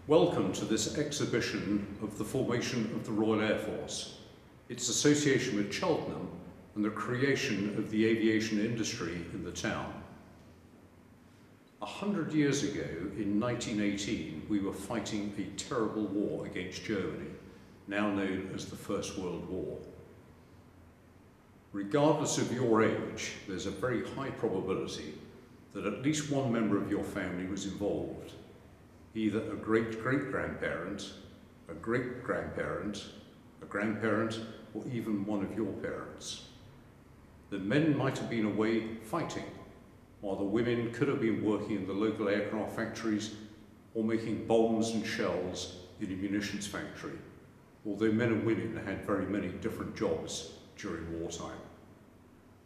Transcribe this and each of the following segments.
Welcome to this exhibition of the formation of the Royal Air Force, its association with Cheltenham and the creation of the aviation industry in the town. 100 years ago, in 1918, we were fighting a terrible war against Germany, now known as the First World War. Regardless of your age, there's a very high probability that at least one member of your family was involved, either a great-great-grandparent, a great-grandparent, a grandparent, or even one of your parents. The men might have been away fighting, while the women could have been working in the local aircraft factories or making bombs and shells in a munitions factory, although men and women had very many different jobs during wartime.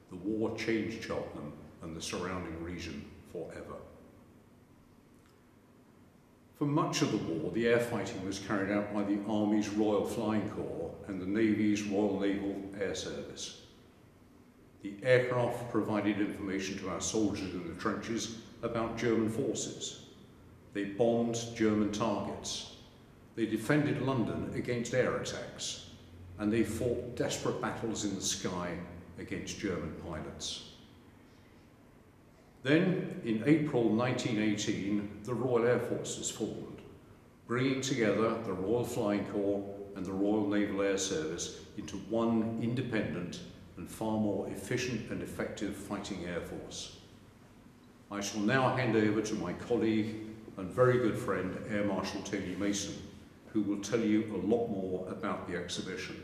The war changed Cheltenham and the surrounding region forever. For much of the war, the air fighting was carried out by the Army's Royal Flying Corps and the Navy's Royal Naval Air Service. The aircraft provided information to our soldiers in the trenches about German forces. They bombed German targets. They defended London against air attacks, and they fought desperate battles in the sky against German pilots. Then, in April 1918, the Royal Air Force was formed, bringing together the Royal Flying Corps and the Royal Naval Air Service into one independent and far more efficient and effective fighting air force. I shall now hand over to my colleague and very good friend, Air Marshal Tony Mason, who will tell you a lot more about the exhibition.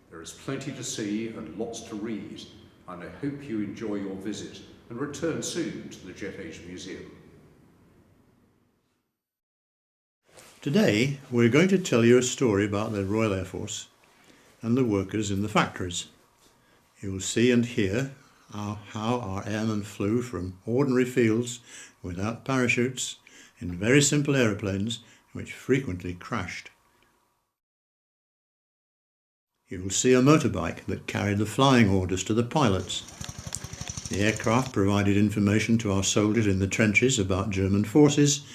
There is plenty to see and lots to read, and I hope you enjoy your visit and return soon to the Jet Age Museum. Today we're going to tell you a story about the Royal Air Force and the workers in the factories. You will see and hear how our airmen flew from ordinary fields without parachutes in very simple aeroplanes which frequently crashed. You will see a motorbike that carried the flying orders to the pilots. The aircraft provided information to our soldiers in the trenches about German forces.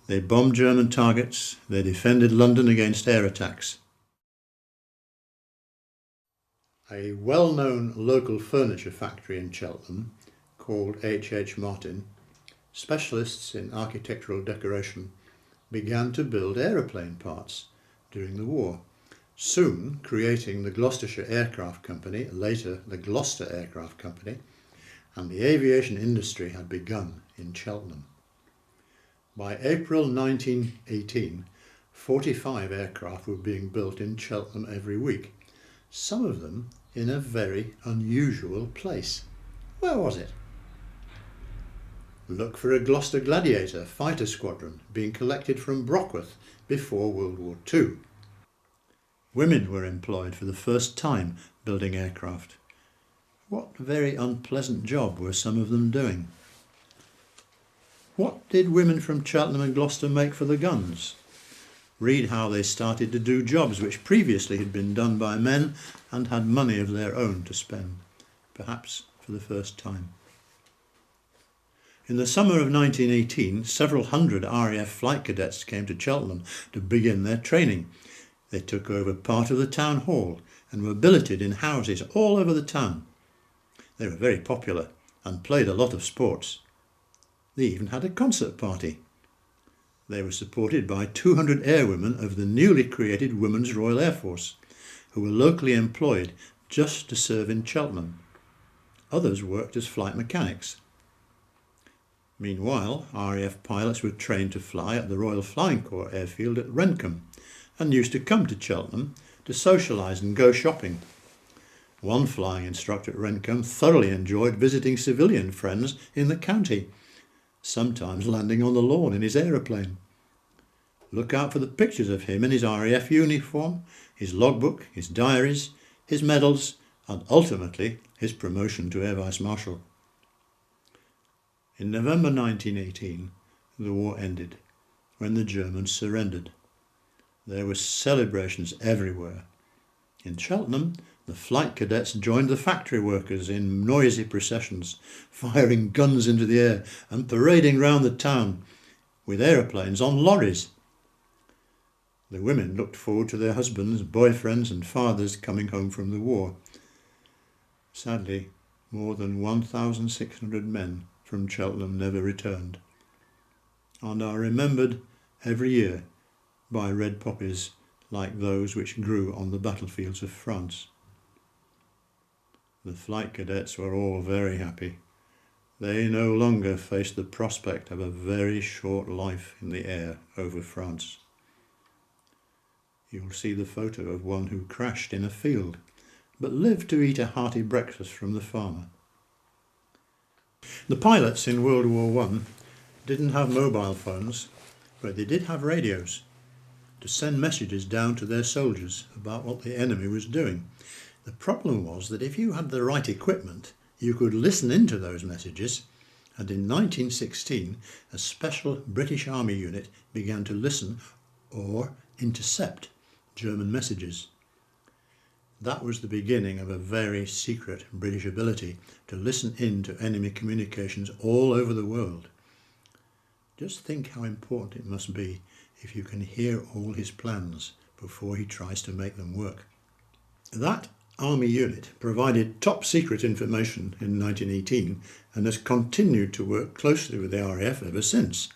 They bombed German targets. They defended London against air attacks. A well-known local furniture factory in Cheltenham, called H.H. Martin, specialists in architectural decoration, began to build aeroplane parts during the war, soon creating the Gloucestershire Aircraft Company, later the Gloucester Aircraft Company, and the aviation industry had begun in Cheltenham. By April 1918, 45 aircraft were being built in Cheltenham every week, some of them in a very unusual place. Where was it? Look for a Gloucester Gladiator fighter squadron being collected from Brockworth before World War II. Women were employed for the first time building aircraft. What very unpleasant job were some of them doing? What did women from Cheltenham and Gloucester make for the guns? Read how they started to do jobs which previously had been done by men and had money of their own to spend, perhaps for the first time. In the summer of 1918, several hundred RAF flight cadets came to Cheltenham to begin their training. They took over part of the town hall and were billeted in houses all over the town. They were very popular and played a lot of sports. They even had a concert party. They were supported by 200 airwomen of the newly created Women's Royal Air Force, who were locally employed just to serve in Cheltenham. Others worked as flight mechanics. Meanwhile, RAF pilots were trained to fly at the Royal Flying Corps airfield at Rendcombe and used to come to Cheltenham to socialise and go shopping. One flying instructor at Rendcombe thoroughly enjoyed visiting civilian friends in the county, sometimes landing on the lawn in his aeroplane. Look out for the pictures of him in his RAF uniform, his logbook, his diaries, his medals, and ultimately his promotion to Air Vice Marshal. In November 1918, the war ended when the Germans surrendered. There were celebrations everywhere. In Cheltenham, the flight cadets joined the factory workers in noisy processions, firing guns into the air and parading round the town. with aeroplanes on lorries. The women looked forward to their husbands, boyfriends and fathers coming home from the war. Sadly, more than 1,600 men from Cheltenham never returned, and are remembered every year by red poppies like those which grew on the battlefields of France. The flight cadets were all very happy. They no longer faced the prospect of a very short life in the air over France. You'll see the photo of one who crashed in a field, but lived to eat a hearty breakfast from the farmer. The pilots in World War I didn't have mobile phones, but they did have radios to send messages down to their soldiers about what the enemy was doing. The problem was that if you had the right equipment, you could listen into those messages, and in 1916 a special British Army unit began to listen or intercept German messages. That was the beginning of a very secret British ability to listen in to enemy communications all over the world. Just think how important it must be if you can hear all his plans before he tries to make them work. That Army unit provided top secret information in 1918 and has continued to work closely with the RAF ever since.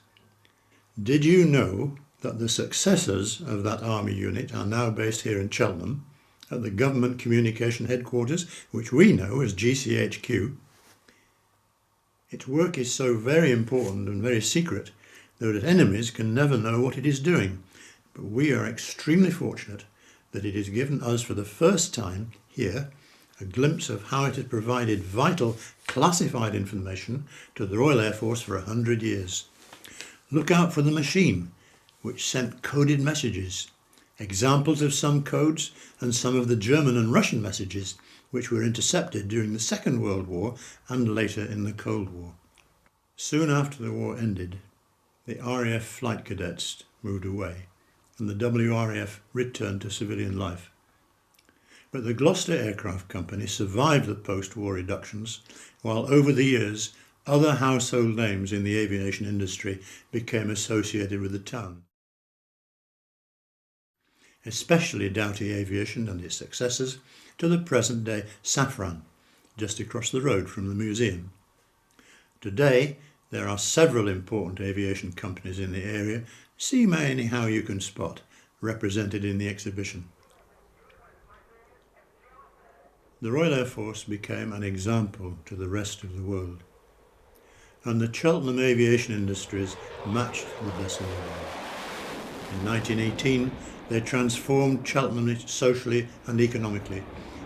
Did you know that the successors of that Army unit are now based here in Cheltenham at the Government Communication Headquarters, which we know as GCHQ? Its work is so very important and very secret that enemies can never know what it is doing, but we are extremely fortunate that it has given us for the first time here a glimpse of how it has provided vital classified information to the Royal Air Force for 100 years. Look out for the machine, which sent coded messages, examples of some codes and some of the German and Russian messages which were intercepted during the Second World War and later in the Cold War. Soon after the war ended, the RAF flight cadets moved away and the WRAF returned to civilian life. But the Gloucester Aircraft Company survived the post-war reductions, while over the years other household names in the aviation industry became associated with the town, especially Doughty Aviation and its successors, to the present-day Safran, just across the road from the museum. Today, there are several important aviation companies in the area. See anyhow you can spot, represented in the exhibition. The Royal Air Force became an example to the rest of the world, and the Cheltenham aviation industries matched the best in the world. In 1918, they transformed Cheltenham socially and economically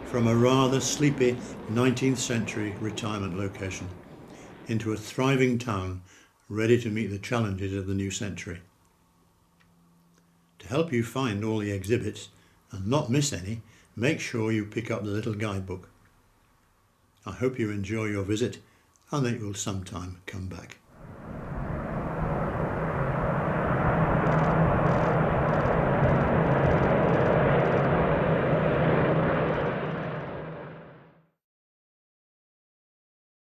from a rather sleepy 19th century retirement location into a thriving town ready to meet the challenges of the new century. To help you find all the exhibits and not miss any, make sure you pick up the little guidebook. I hope you enjoy your visit and that you will sometime come back.